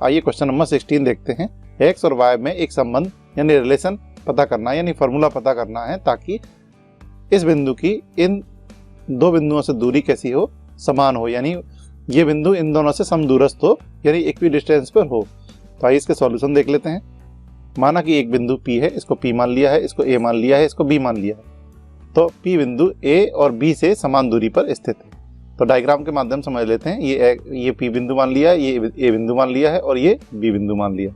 आइए question number 16 देखते हैं। एक्स और वाई में एक संबंध यानी रिलेशन पता करना यानी फॉर्मूला पता करना है ताकि इस बिंदु की इन दो बिंदुओं से दूरी कैसी हो, समान हो, यानी ये बिंदु इन दोनों से समदूरस्थ हो यानी इक्वी डिस्टेंस पर हो। तो आइए इसके सॉल्यूशन देख लेते हैं। माना कि एक बिंदु P है, इसको P मान लिया है, इसको A मान लिया है, इसको B मान लिया है। तो P बिंदु A और B से समान दूरी पर स्थित है। तो डायग्राम के माध्यम से समझ लेते हैं। ये P बिंदु मान लिया है, ये A बिंदु मान लिया है और ये B बिंदु मान लिया।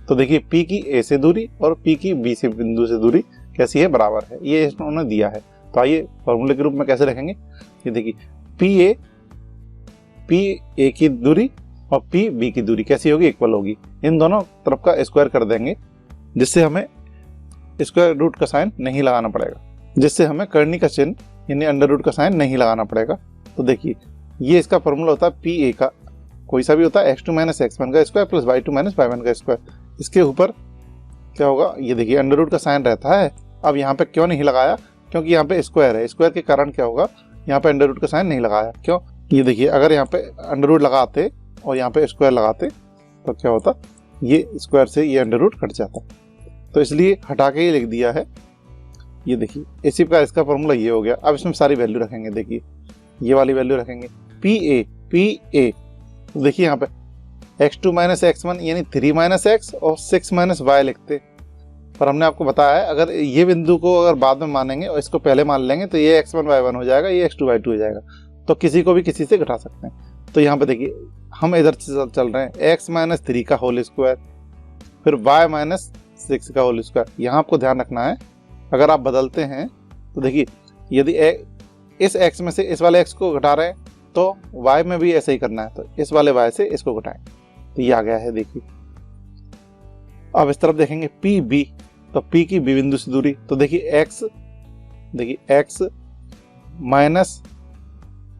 तो देखिए P की A से दूरी और P की B से बिंदु से दूरी कैसी है, बराबर है, ये उन्होंने दिया है। तो आइए फॉर्मूले के रूप में कैसे रखेंगे। ये देखिए P A की दूरी और P B की दूरी कैसी होगी, इक्वल होगी। इन दोनों तरफ का स्क्वायर कर देंगे जिससे हमें स्क्वायर रूट का साइन नहीं लगाना पड़ेगा, जिससे हमें करनी का चिन्ह यानी अंडर रूट का साइन नहीं लगाना पड़ेगा। तो देखिए ये इसका फॉर्मूला होता है पी ए का, कोई सा भी होता है x2 - x1 का स्क्वायर प्लस y2 - y1 का स्क्वायर। इसके ऊपर क्या होगा, ये देखिए अंडर रूट का साइन रहता है। अब यहाँ पे क्यों नहीं लगाया, क्योंकि यहाँ पे स्क्वायर है, स्क्वायर के कारण क्या होगा, यहाँ पे अंडर रूट का साइन नहीं लगाया। क्यों, ये देखिए अगर यहाँ पे अंडर रूट लगाते और यहाँ पे स्क्वायर लगाते तो क्या होता, ये स्क्वायर से ये अंडर रूट कट जाता। तो इसलिए हटा के ही लिख दिया है। ये देखिए इसी का इसका फॉर्मूला ये हो गया। अब इसमें सारी वैल्यू रखेंगे, देखिए ये वाली वैल्यू रखेंगे पी ए। तो देखिए यहाँ पे x2 - x1 यानी 3 - x और 6 - y लिखते, पर हमने आपको बताया है अगर ये बिंदु को अगर बाद में मानेंगे और इसको पहले मान लेंगे तो ये x1 y1 हो जाएगा, ये x2 y2 हो जाएगा। तो किसी को भी किसी से घटा सकते हैं। तो यहाँ पे देखिए हम इधर से चल रहे हैं x - 3 का होल स्क्वायर फिर y - 6 का होल स्क्वायर। यहाँ आपको ध्यान रखना है, अगर आप बदलते हैं तो देखिए यदि इस x में से इस वाले x को घटा रहे हैं तो y में भी ऐसे ही करना है, तो इस वाले y से इसको घटाएं। तो ये आ गया है। देखिए अब इस तरफ देखेंगे पी बी, तो P की B बिंदु से दूरी, तो देखिए x माइनस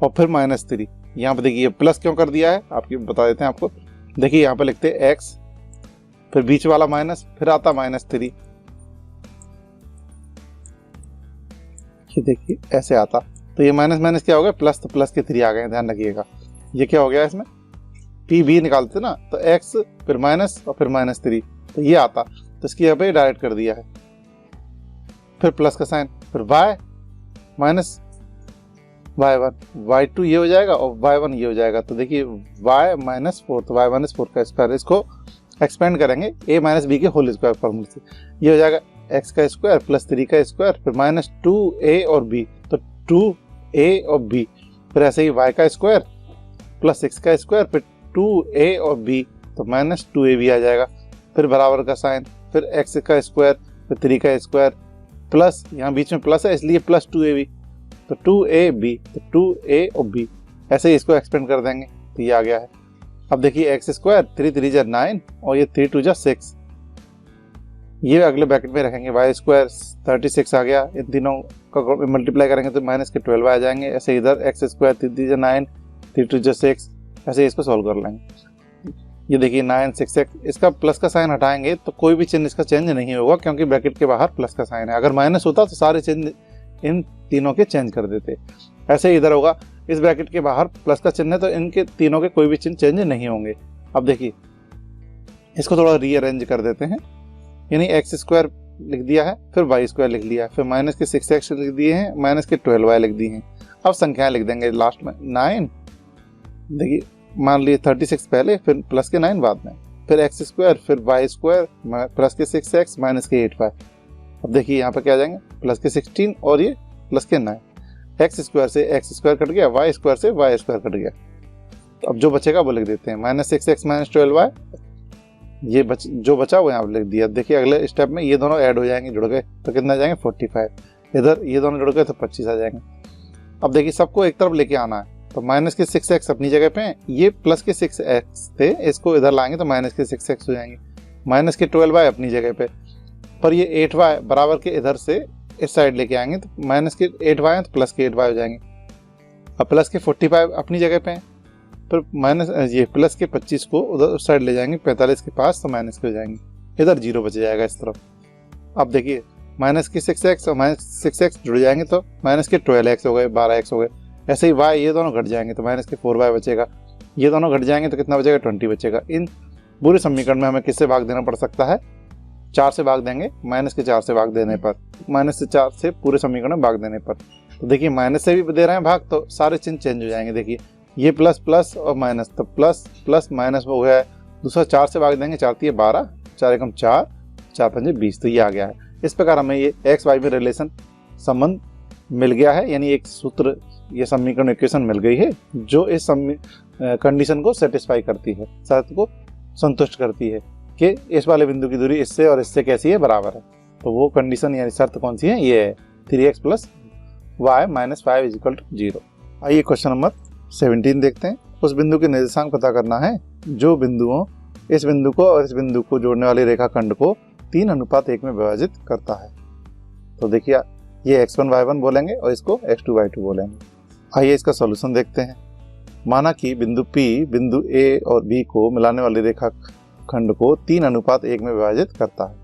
और फिर -3। यहाँ पे देखिए प्लस क्यों कर दिया है आपकी बता देते हैं आपको। देखिए यहाँ पे लिखते हैं x फिर बीच वाला माइनस फिर आता -3। ये देखिए ऐसे आता, तो ये माइनस माइनस क्या हो गया प्लस, तो प्लस के 3 आ गए, ध्यान रखिएगा। ये क्या हो गया, इसमें पी बी निकालते ना तो x फिर माइनस और फिर -3, तो ये आता, तो इसकी यहाँ पे डायरेक्ट कर दिया है। फिर प्लस का साइन फिर y माइनस y1 y2 ये हो जाएगा और y1 ये हो जाएगा। तो देखिए y -4, तो y -4 का स्क्वायर, इसको एक्सपेंड करेंगे a - b के होल स्क्वायर फॉर्मूले से। ये हो जाएगा x का स्क्वायर प्लस 3 का स्क्वायर फिर -2a और b, तो 2a और b, फिर ऐसे ही y का स्क्वायर प्लस 6 का स्क्वायर फिर 2a और b, तो -2ab आ जाएगा। फिर बराबर का साइन फिर x का स्क्वायर फिर 3 का स्क्वायर प्लस, यहाँ बीच में प्लस है इसलिए प्लस 2ab, तो 2ab, तो 2a और b, ऐसे ही इसको एक्सपेंड कर देंगे तो ये आ गया है। अब देखिए x स्क्वायर 3 3 जा 9 और ये 3 2 जा 6, ये अगले ब्रैकेट में रखेंगे। y स्क्वायर 36 आ गया, इन तीनों का मल्टीप्लाई करेंगे तो -12 आ जाएंगे। ऐसे इधर x स्क्वायर 3 3 जा 9 3 2 जा 6, ऐसे इसको सॉल्व कर लेंगे। ये देखिए 9 6x, इसका प्लस का साइन हटाएंगे तो कोई भी चिन्ह इसका चेंज नहीं होगा क्योंकि ब्रैकेट के बाहर प्लस का साइन है। अगर माइनस होता तो सारे चिन्ह इन तीनों के चेंज कर देते। ऐसे ही इधर होगा, इस ब्रैकेट के बाहर प्लस का चिन्ह है तो इनके तीनों के कोई भी चिन्ह चेंज नहीं होंगे। अब देखिए इसको थोड़ा रीअरेंज कर देते हैं, यानी x स्क्वायर लिख दिया है फिर y स्क्वायर लिख लिया फिर माइनस के 6x लिख दिए हैं माइनस के 12y लिख दिए हैं। अब संख्याएं लिख देंगे लास्ट में 9, देखिए मान लिए 36 पहले फिर प्लस के 9 बाद में, फिर x स्क्वायर फिर y स्क्वायर प्लस के 6x माइनस के 8y। अब देखिए यहाँ पर क्या आ जाएंगे प्लस के 16 और ये प्लस के 9, x स्क्वायर से x स्क्वायर कट गया, y स्क्वायर से y स्क्वायर कट गया। तो अब जो बचेगा वो लिख देते हैं -6x -12y, ये जो बचा वो यहाँ पर लिख दिया। देखिए अगले स्टेप में ये दोनों ऐड हो जाएंगे, जुड़ गए तो कितना आ जाएंगे 45, इधर ये दोनों जुड़ गए तो 25 आ जाएंगे। अब देखिए सबको एक तरफ लेके आना है, तो माइनस के 6x अपनी जगह पे हैं, ये प्लस के 6x थे, इसको इधर लाएंगे तो माइनस के 6x हो जाएंगे। माइनस के 12y अपनी जगह पे, पर ये 8y बराबर के इधर से इस साइड लेके आएंगे तो माइनस के 8y है तो प्लस के 8y हो जाएंगे। अब प्लस के 45 अपनी जगह पे हैं, फिर माइनस ये प्लस के 25 को उधर उस साइड ले जाएंगे 45 के पास, तो माइनस के हो जाएंगे, इधर 0 बच जाएगा इस तरफ। अब देखिए माइनस के 6x और माइनस 6x जुड़ जाएंगे तो माइनस के 12x हो गए, 12x हो गए। ऐसे ही y ये दोनों घट जाएंगे तो माइनस के 4y बचेगा, ये दोनों घट जाएंगे तो कितना बचेगा 20 बचेगा। इन पूरे समीकरण में हमें किससे भाग देना पड़ सकता है, 4 से भाग देंगे, माइनस के 4 से भाग देने पर, माइनस से 4 से पूरे समीकरण में भाग देने पर। तो देखिए माइनस से भी दे रहे हैं भाग तो सारे चिन्ह चेंज हो जाएंगे। देखिए ये प्लस प्लस और माइनस, तो प्लस प्लस माइनस हो गया है। दूसरा 4 से भाग देंगे, 4 3 12, 4 एकम 4, 4 5 20, तो ये आ गया है। इस प्रकार हमें ये एक्स वाई में रिलेशन संबंध मिल गया है, यानी एक सूत्र, ये समीकरण इक्वेशन मिल गई है जो इस कंडीशन को सेटिस्फाई करती है, शर्त को संतुष्ट करती है कि इस वाले बिंदु की दूरी इससे और इससे कैसी है, बराबर है। तो वो कंडीशन यानी शर्त कौन सी है, ये है 3x + y - 5 = 0। आइए क्वेश्चन नंबर 17 देखते हैं। उस बिंदु के निर्देशांक पता करना है जो बिंदुओं इस बिंदु को और इस बिंदु को जोड़ने वाले रेखाखंड को 3:1 में विभाजित करता है। तो देखिए ये x1 y1 बोलेंगे और इसको x2 y2 बोलेंगे। आइए इसका सॉल्यूशन देखते हैं। माना कि बिंदु P बिंदु A और B को मिलाने वाले रेखाखंड को 3:1 में विभाजित करता है।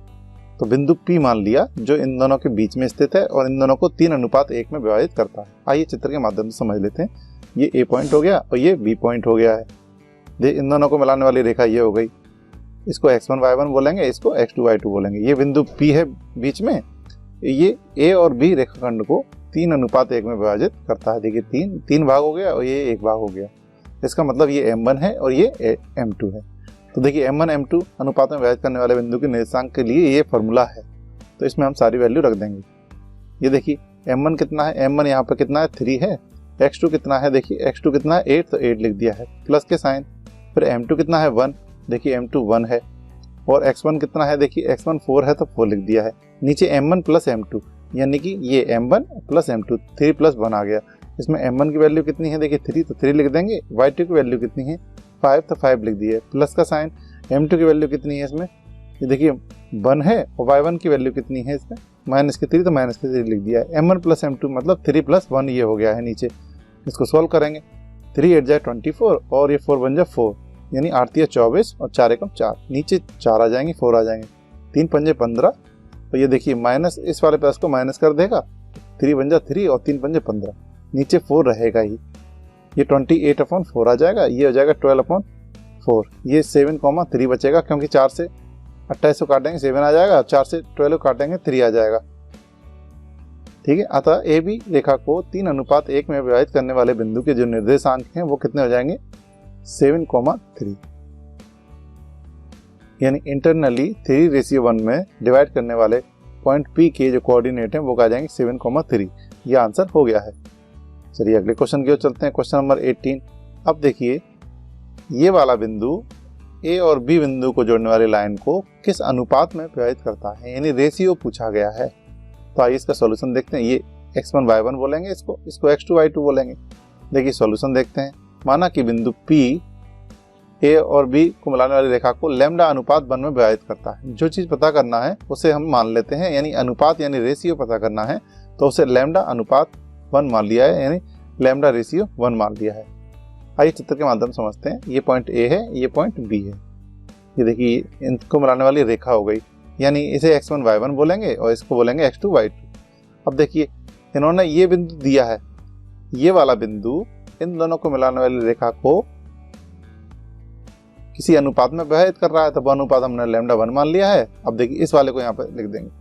तो बिंदु P मान लिया जो इन दोनों के बीच में स्थित है और इन दोनों को 3:1 में विभाजित करता है। आइए चित्र के माध्यम से समझ लेते हैं। ये A पॉइंट हो गया और ये B पॉइंट हो गया है। इन दोनों को मिलाने वाली रेखा ये हो गई, इसको x1 y1 बोलेंगे, इसको x2 y2 बोलेंगे। ये बिंदु P है बीच में, ये A और B रेखाखंड को 3:1 में विभाजित करता है। देखिए तीन भाग हो गया और ये एक भाग हो गया। इसका मतलब ये m1 है और ये m2 है। तो देखिए m1 m2 अनुपात में विभाजित करने वाले बिंदु के निर्देशांक के लिए ये फॉर्मूला है, तो इसमें हम सारी वैल्यू रख देंगे। ये देखिए m1 कितना है, m1 यहाँ पर कितना है 3 है, x2 कितना है, देखिए x2 कितना है 8, तो 8 लिख दिया है प्लस के साइन। फिर m2 कितना है 1, देखिए m2 1 है, और x1 कितना है, देखिए x1 4 है तो 4 लिख दिया है। नीचे m1 + m2 यानी कि ये m1 + m2, 3 + 1 आ गया। इसमें m1 की वैल्यू कितनी है, देखिए 3, तो 3 लिख देंगे। y2 की वैल्यू कितनी है 5, तो 5 लिख दिए प्लस का साइन। m2 की वैल्यू कितनी है इसमें, ये देखिए 1 है, और y1 की वैल्यू कितनी है इसमें -3, तो -3 लिख दिया है। m1 + m2 मतलब 3 + 1 ये हो गया है नीचे। इसको सॉल्व करेंगे, 3 8 जाए 24 और ये 4 बन जाए 4, यानी 8 × 24 और 4 एकम 4, नीचे 4 आ जाएंगे, 4 आ जाएंगे, 3 पंजे 15, तो ये देखिए माइनस इस वाले प्लस को माइनस कर देगा, 3 बन जाए 3 और 3 पंजे 15, नीचे 4 रहेगा ही, ये 28/4 आ जाएगा, ये हो जाएगा 12/4। ये 7,3 बचेगा क्योंकि 4 से 28 को काटेंगे 7 आ जाएगा, 4 से 12 को काटेंगे 3 आ जाएगा। ठीक है, अतः ए बी रेखा को 3:1 में विभाजित करने वाले बिंदु के जो निर्देशांक हैं वो कितने हो जाएंगे 7,3, यानी इंटरनली 3:1 में डिवाइड करने वाले पॉइंट P के जो कोऑर्डिनेट हैं वो आ जाएंगे 7,3। ये आंसर हो गया है। चलिए अगले क्वेश्चन की ओर चलते हैं, क्वेश्चन नंबर 18। अब देखिए ये वाला बिंदु A और B बिंदु को जोड़ने वाली लाइन को किस अनुपात में विभाजित करता है, यानी रेशियो पूछा गया है। तो आइए इसका सॉल्यूशन देखते हैं। ये x1 y1 बोलेंगे, इसको x2 y2 बोलेंगे। देखिए सॉल्यूशन देखते हैं। माना कि बिंदु P A और B को मिलाने वाली रेखा को लैम्डा अनुपात 1 में विभाजित करता है। जो चीज़ पता करना है उसे हम मान लेते हैं, यानी अनुपात यानी रेशियो पता करना है तो उसे लैम्डा अनुपात 1 मान लिया है, यानी लैम्डा रेशियो 1 मान लिया है। आइए चित्र के माध्यम से समझते हैं। ये पॉइंट A है, ये पॉइंट B है। ये देखिए इनको मिलाने वाली रेखा हो गई, यानी इसे x1 y1 बोलेंगे और इसको बोलेंगे x2 y2। अब देखिए इन्होंने ये बिंदु दिया है, ये वाला बिंदु इन दोनों को मिलाने वाली रेखा को किसी अनुपात में विभाजित कर रहा है, तो वो अनुपात हमने लैम्डा 1 मान लिया है। अब देखिए इस वाले को यहाँ पर लिख देंगे,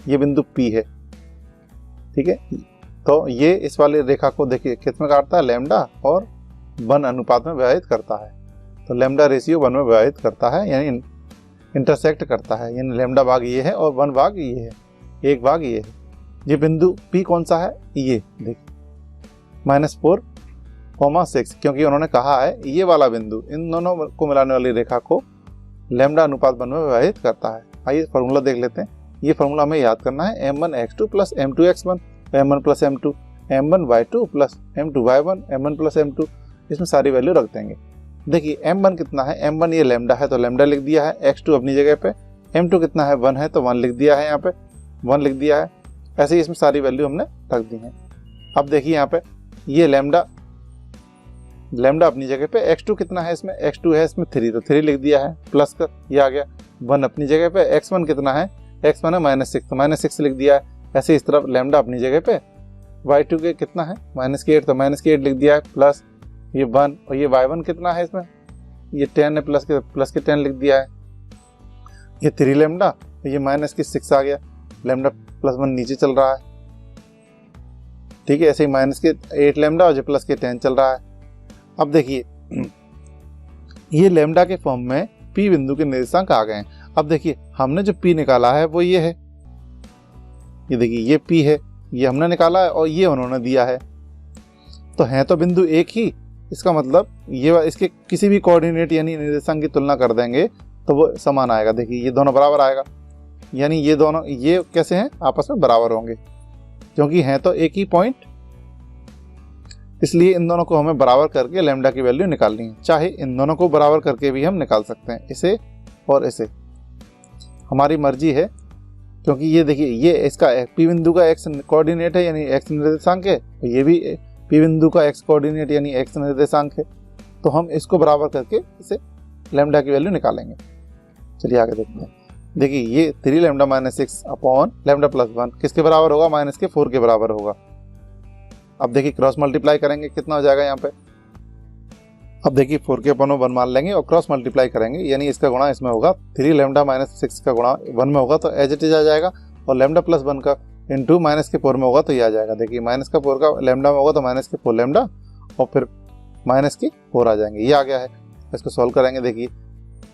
ये बिंदु P है, ठीक है। तो ये इस वाली रेखा को देखिए किस में काटता है, लैम्डा और 1 अनुपात में विभाजित करता है। तो लैम्डा रेशियो 1 में विभाजित करता है, यानी इंटरसेक्ट करता है, यानी लैम्डा भाग ये है और 1 भाग ये है, एक भाग ये है। ये बिंदु P कौन सा है, ये देखिए -4,6, क्योंकि उन्होंने कहा है ये वाला बिंदु इन दोनों को मिलाने वाली रेखा को लैम्डा अनुपात 1 में विभाजित करता है। आइए फॉर्मूला देख लेते हैं। ये फॉर्मूला हमें याद करना है, m1x2 + m2x1, m1 + m2, m1y2 + m2y1, m1 + m2। इसमें सारी वैल्यू रख देंगे। देखिए m1 कितना है, m1 ये लैम्डा है तो लैम्डा लिख दिया है, x2 अपनी जगह पे, m2 कितना है 1 है तो 1 लिख दिया है, यहाँ पे 1 लिख दिया है। ऐसे ही इसमें सारी वैल्यू हमने रख दी है। अब देखिए यहाँ पे ये लैम्डा अपनी जगह पे, x2 कितना है इसमें, x2 है इसमें 3, तो 3 लिख दिया है, प्लस का ये आ गया, 1 अपनी जगह पे, x1 कितना है, x1 है -6, तो -6 लिख दिया है। ऐसे इस तरफ लैम्डा अपनी जगह पे, y2 के कितना है -8, तो -8 लिख दिया है, प्लस ये 1, और ये y1 कितना है इसमें ये 10 है, प्लस के 10 लिख दिया है। ये 3 लैम्डा, ये माइनस की 6 आ गया, लैम्डा प्लस 1 नीचे चल रहा है। ठीक है, ऐसे ही माइनस के 8 लैम्डा और जो प्लस के 10 चल रहा है। अब देखिए ये लैम्डा के फॉर्म में पी बिंदु के निर्देशांक आ गए हैं। अब देखिए हमने जो पी निकाला है वो ये है, ये देखिए ये पी है, ये हमने निकाला है और ये उन्होंने दिया है, तो है तो बिंदु एक ही। इसका मतलब ये इसके किसी भी कोऑर्डिनेट यानी निर्देशांक की तुलना कर देंगे तो वो समान आएगा। देखिए ये दोनों बराबर आएगा, यानी ये दोनों ये कैसे हैं, आपस में बराबर होंगे क्योंकि हैं तो एक ही पॉइंट, इसलिए इन दोनों को हमें बराबर करके लैम्डा की वैल्यू निकालनी है। चाहे इन दोनों को बराबर करके भी हम निकाल सकते हैं, इसे और इसे, हमारी मर्जी है। क्योंकि ये देखिए ये इसका पी बिंदु का एक्स कोऑर्डिनेट है यानी एक्स निर्देशांक है, तो ये भी पी बिंदु का एक्स कोऑर्डिनेट यानी एक्स निर्देशांक है, तो हम इसको बराबर करके इसे लैम्डा की वैल्यू निकालेंगे। चलिए आगे देखते हैं। देखिए ये 3 lambda minus 6 upon lambda plus 1 किसके बराबर होगा, माइनस के 4 के बराबर होगा। अब देखिए क्रॉस मल्टीप्लाई करेंगे कितना हो जाएगा यहाँ पे। अब देखिए 4 के अपॉन 1 मान लेंगे और क्रॉस मल्टीप्लाई करेंगे, यानी इसका गुणा इसमें होगा, 3 लैम्डा माइनस 6 का गुणा 1 में होगा तो एज इट इज आ जाएगा, और लैम्डा प्लस 1 का इंटू माइनस के 4 में होगा तो ये आ जाएगा। देखिए माइनस का 4 का लैम्डा में होगा तो माइनस के 4 लैम्डा और फिर माइनस की 4 आ जाएंगे, ये आ गया है। इसको सॉल्व करेंगे, देखिए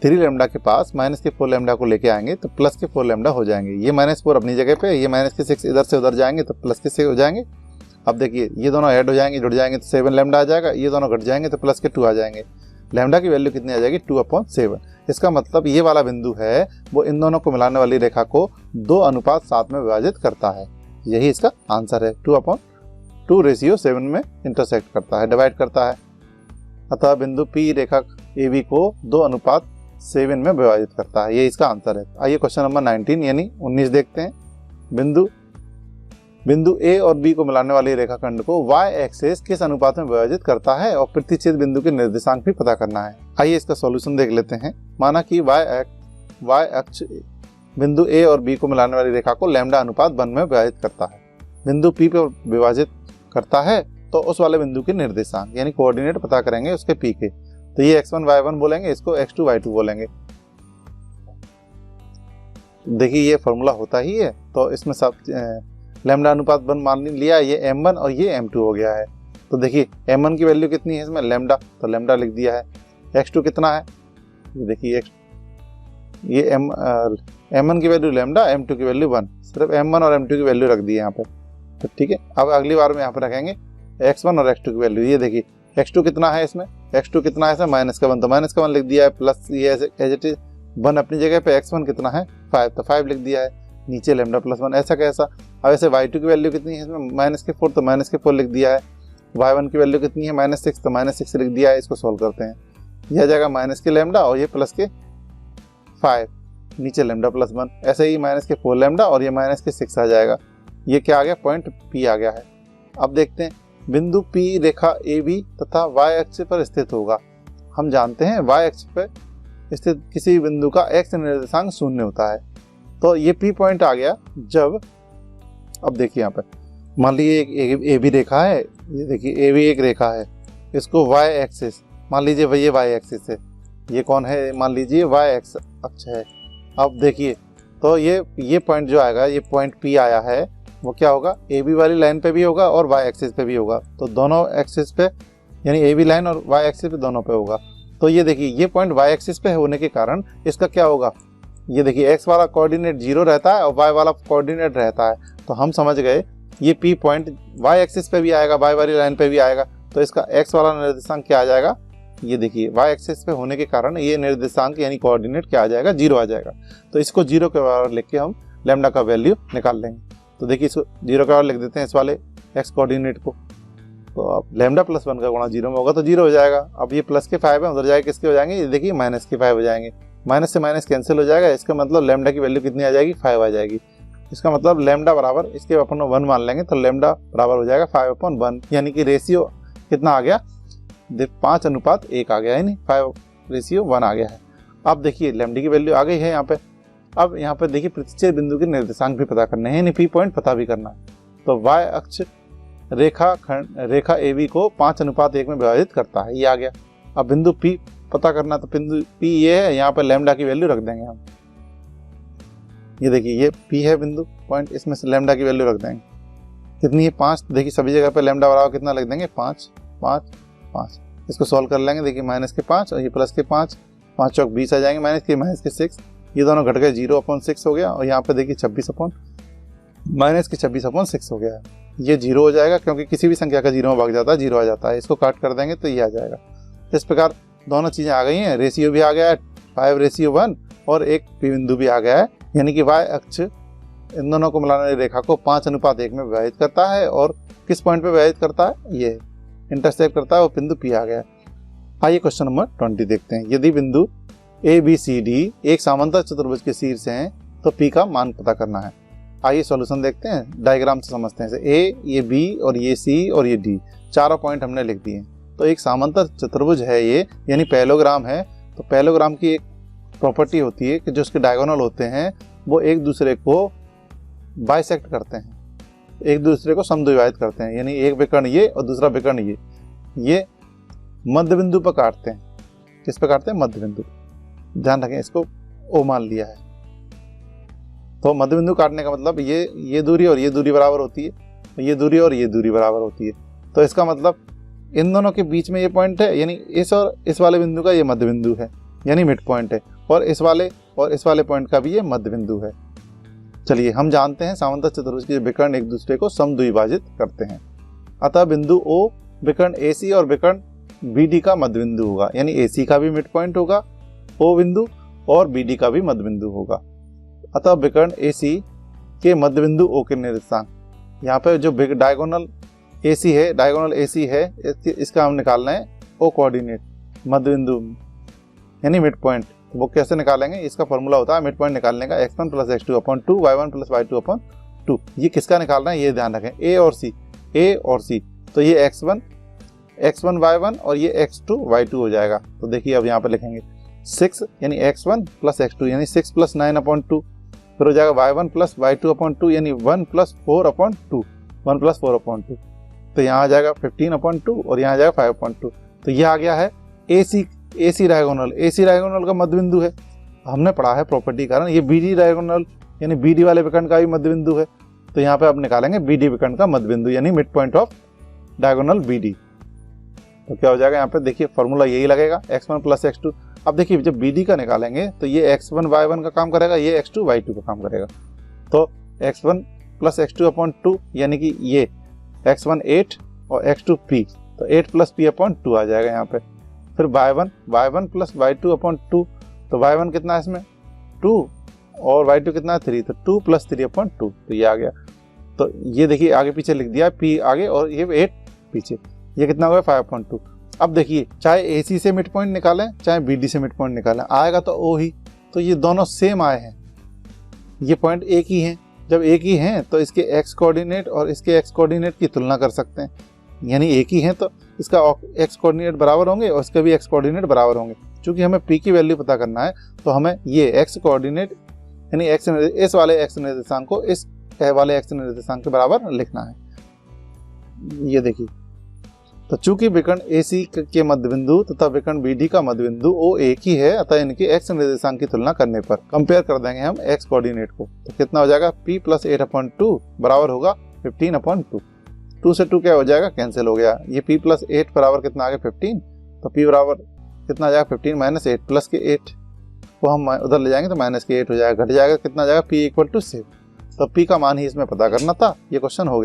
3 लैम्डा के पास माइनस के 4 लैम्डा को लेके आएंगे तो प्लस के 4 लैम्डा हो जाएंगे। ये माइनस 4 अपनी जगह पे, ये माइनस के 6 इधर से उधर जाएंगे तो प्लस के 6 हो जाएंगे। अब देखिए ये दोनों ऐड हो जाएंगे, जुड़ जाएंगे तो 7 लैम्डा आ जाएगा, ये दोनों घट जाएंगे तो प्लस के 2 आ जाएंगे। लैम्डा की वैल्यू कितनी आ जाएगी, 2/7। इसका मतलब ये वाला बिंदु है वो इन दोनों को मिलाने वाली रेखा को 2:7 में विभाजित करता है। यही इसका आंसर है, 2/2:7 में इंटरसेक्ट करता है, डिवाइड करता है। अतः बिंदु पी रेखा AB को 2:7 में विभाजित करता है, ये इसका आंसर है। आइए क्वेश्चन नंबर 19 यानी 19 देखते हैं। बिंदु A और B को मिलाने वाली रेखाखंड को y एक्सिस किस अनुपात में विभाजित करता है और प्रतिच्छेद बिंदु के निर्देशांक भी पता करना है। आइए इसका सॉल्यूशन देख लेते हैं। माना कि y अक्ष बिंदु A और B को मिलाने वाली रेखा को लैम्डा अनुपात 1 में विभाजित करता है। बिंदु P पर विभाजित करता है तो उस वाले बिंदु के निर्देशांक यानी कोऑर्डिनेट पता करेंगे उसके P के, तो ये x1 y1 बोलेंगे, इसको x2 y2 बोलेंगे। देखिए ये फॉर्मूला होता ही है, तो इसमें सब लैम्डा अनुपात 1 मान लिया, ये m1 और ये m2 हो गया है। तो देखिए m1 की वैल्यू कितनी है इसमें, लैम्डा, तो लैम्डा लिख दिया है। x2 कितना है, ये देखिए ये m1 की वैल्यू लैम्डा, m2 की वैल्यू 1, सिर्फ m1 और m2 की वैल्यू रख दी है यहाँ पे, तो ठीक है। अब अगली बार में यहाँ पे रखेंगे x1 और x2 की वैल्यू। ये देखिए x2 कितना है इसमें, x2 कितना है इसमें, माइनस का 1, तो माइनस का 1 लिख दिया है, प्लस ये एज इट इज 1 अपनी जगह पे, x1 कितना है 5, तो 5 लिख दिया है, नीचे लैम्डा प्लस 1, ऐसा कैसा। अब ऐसे y2 की वैल्यू कितनी है इसमें, माइनस के 4, तो माइनस के 4 लिख दिया है। y1 की वैल्यू कितनी है, -6, तो -6 लिख दिया है। इसको सोल्व करते हैं, यह आ जाएगा माइनस के लैम्डा और ये प्लस के 5, नीचे लैम्डा प्लस 1, ऐसे ही माइनस के 4 लैम्डा और ये माइनस के 6 आ जाएगा। ये क्या आ गया, पॉइंट P आ गया है। अब देखते हैं, बिंदु P रेखा AB तथा y अक्ष पर स्थित होगा। हम जानते हैं y अक्ष पर स्थित किसी बिंदु का x निर्देशांक 0 होता है, तो ये P पॉइंट आ गया जब, अब देखिए यहाँ पे मान लीजिए एक AB रेखा है, ये देखिए AB एक रेखा है, इसको y एक्सिस मान लीजिए, ये y एक्सिस है, ये कौन है, मान लीजिए y अक्ष है। अब देखिए तो ये पॉइंट जो आएगा, ये पॉइंट P आया है, वो क्या होगा, AB वाली लाइन पे भी होगा और y एक्सिस पे भी होगा, तो दोनों एक्सिस पे यानी AB लाइन और y एक्सिस पे दोनों पे होगा। तो ये देखिए ये पॉइंट y एक्सिस पे होने के कारण इसका क्या होगा, ये देखिए x वाला कोऑर्डिनेट 0 रहता है और y वाला कोऑर्डिनेट रहता है, तो हम समझ गए ये P पॉइंट y एक्सिस पे भी आएगा, y वाली लाइन पे भी आएगा, तो इसका x वाला निर्देशांक क्या आ जाएगा, ये देखिए y एक्सिस पे होने के कारण ये निर्देशांक यानी कोऑर्डिनेट क्या आ जाएगा, 0 आ जाएगा। तो इसको 0 के बराबर लिख के हम लैम्डा का वैल्यू निकाल लेंगे। तो देखिए इसको 0 के बराबर लिख देते हैं इस वाले x कोऑर्डिनेट को, तो अब लैम्डा प्लस 1 का गुणा 0 में होगा तो 0 हो जाएगा। अब ये प्लस के 5 है, उधर जाएगा किसके हो जाएंगे, ये देखिए माइनस के 5 हो जाएंगे, माइनस से माइनस कैंसिल हो जाएगा। इसका मतलब लैम्डा की वैल्यू कितनी आ जाएगी, 5 आ जाएगी। इसका मतलब लैम्डा बराबर, इसके अपन 1 मान लेंगे तो लैम्डा बराबर हो जाएगा 5/1, यानी कि रेशियो कितना आ गया, 5:1 आ गया, यानी 5:1 आ गया है। अब देखिए लैम्डा की वैल्यू आ गई है यहाँ पे। अब यहाँ पे देखिए प्रतिच्छेद बिंदु के निर्देशांक भी पता करने हैं, यानी P पॉइंट पता भी करना है। तो y अक्ष रेखा AB को 5:1 में विभाजित करता है, ये आ गया। अब बिंदु P पता करना तो बिंदु P ये है, यहाँ पर लैम्डा की वैल्यू रख देंगे हम। ये देखिए ये P है बिंदु पॉइंट, इसमें से लैम्डा की वैल्यू रख देंगे। कितनी है 5। देखिए सभी जगह पे लैम्डा बराबर कितना लिख देंगे 5 5 5। इसको सॉल्व कर लेंगे। देखिए -5 और ये +5, 5 चौक 20 आ जाएंगे, -6। ये दोनों घट गए 0/6 हो गया और यहाँ पे देखिए 26/6 हो गया। ये 0 हो जाएगा क्योंकि किसी भी संख्या का 0 में भाग जाता है 0 आ जाता है। इसको काट कर देंगे तो ये आ जाएगा। इस प्रकार दोनों चीज़ें आ गई हैं, रेशियो भी आ गया है 5:1 और एक P बिंदु भी आ गया है, यानी कि y अक्ष इन दोनों को मिलाने वाली रेखा को 5:1 में विभाजित करता है। और किस पॉइंट पे विभाजित करता है, ये इंटरसेक्ट करता है, वो बिंदु P आ गया। आइए क्वेश्चन नंबर 20 देखते हैं। यदि बिंदु ABCD एक समांतर चतुर्भुज के शीर्ष हैं तो P का मान पता करना है। आइए सॉल्यूशन देखते हैं, डायग्राम से समझते हैं। A, ये B और ये C और ये D, चारों पॉइंट हमने लिख दिए। तो एक समांतर चतुर्भुज है ये, यानी पैरेललोग्राम है। तो पैरेललोग्राम की एक प्रॉपर्टी होती है कि जो उसके डायगोनल होते हैं वो एक दूसरे को बाइसेक्ट करते हैं, एक दूसरे को समद्विभाजित करते हैं, यानी एक विकर्ण ये और दूसरा विकर्ण ये मध्य बिंदु पर काटते हैं। किस पर काटते हैं, मध्य बिंदु। ध्यान रखें, इसको O मान लिया है। तो मध्य बिंदु काटने का मतलब ये दूरी और ये दूरी बराबर होती है, ये दूरी और ये दूरी बराबर होती है। तो इसका मतलब इन दोनों के बीच में ये पॉइंट है, यानी इस और इस वाले बिंदु का ये मध्य बिंदु है, यानी मिड पॉइंट है। और इस वाले पॉइंट का भी ये मध्य बिंदु है। चलिए हम जानते हैं समांतर चतुर्भुज के विकर्ण एक दूसरे को समद्विभाजित करते हैं। अतः बिंदु O विकर्ण AC और विकर्ण BD का मध्य बिंदु होगा, यानी AC का भी मिड पॉइंट होगा O बिंदु और BD का भी मध्य बिंदु होगा। अतः विकर्ण AC के मध्य बिंदु O के निर्देशांक, यहाँ पे जो डायगोनल AC है इसका हम निकालना है O कोऑर्डिनेट, मध्य बिंदु यानी मिड पॉइंट। वो कैसे निकालेंगे, इसका फॉर्मूला होता है मिड पॉइंट निकालने का x1 + x2/2 y1 + y2/2। ये किसका निकालना है, ये ध्यान रखें, A और C। तो ये x1 y1 और ये x2 y2 हो जाएगा। तो देखिए अब यहाँ पर लिखेंगे 6 यानी x1 + x2 यानी 6 + 9/2, फिर हो जाएगा y1 + y2/2 यानी 1 + 4/2। तो यहाँ आ जाएगा 15/2 और यहाँ आ जाएगा 5/2। तो ये आ गया है AC डायगोनल का मध्य बिंदु है। हमने पढ़ा है प्रॉपर्टी कारण, ये BD डायगोनल यानी BD वाले विकर्ण का भी मध्य बिंदु है। तो यहाँ पे आप निकालेंगे BD विकर्ण का मध्य बिंदु यानी mid point of diagonal BD। तो क्या हो जाएगा, यहाँ पे देखिए फॉर्मूला यही लगेगा x1 + x2। अब देखिए जब BD का निकालेंगे तो ये x1 y1 का काम करेगा, ये x2 y2 का काम करेगा। तो x1 + x2/2 यानी कि ये x1 8 और x2 P, तो 8 + P/2 आ जाएगा यहाँ पे। फिर y1 + y2/2, तो y1 कितना है इसमें 2 और y2 कितना है 3, तो 2 + 3/2। तो ये आ गया। तो ये देखिए आगे पीछे लिख दिया, P आगे और ये 8 पीछे, ये कितना हुआ 5/2। अब देखिए चाहे AC से मिड पॉइंट निकालें चाहे BD से मिड पॉइंट निकालें, आएगा तो O ही। तो ये दोनों सेम आए हैं, ये पॉइंट एक ही हैं। जब एक ही हैं तो इसके x कोऑर्डिनेट और इसके x कोऑर्डिनेट की तुलना कर सकते हैं, यानी एक ही हैं तो इसका x कोऑर्डिनेट बराबर होंगे और इसका भी x कोऑर्डिनेट बराबर होंगे। क्योंकि हमें P की वैल्यू पता करना है तो हमें ये x कोऑर्डिनेट यानी इस वाले x निर्देशांक को इस वाले x निर्देशांक के बराबर लिखना है। ये देखिए, तो चूंकि विकर्ण AC के मध्य बिंदु तथा विकर्ण BD का मध्य बिंदु O एक ही है, अतः इनके x निर्देशांक की तुलना करने पर कंपेयर कर देंगे हम x कोऑर्डिनेट को। तो कितना हो जाएगा, P + 8/2 बराबर होगा 15/2। 2 से 2 क्या हो जाएगा, कैंसिल हो गया। ये P + 8 बराबर कितना आ गया 15, तो P बराबर कितना आ जाएगा 15 - 8 प्लस के 8 को हम उधर ले जाएंगे तो -8 हो जाएगा, घट जाएगा, कितना आ जाएगा P = 7। तो P का मान ही इसमें पता करना था। ये क्वेश्चन हो गया।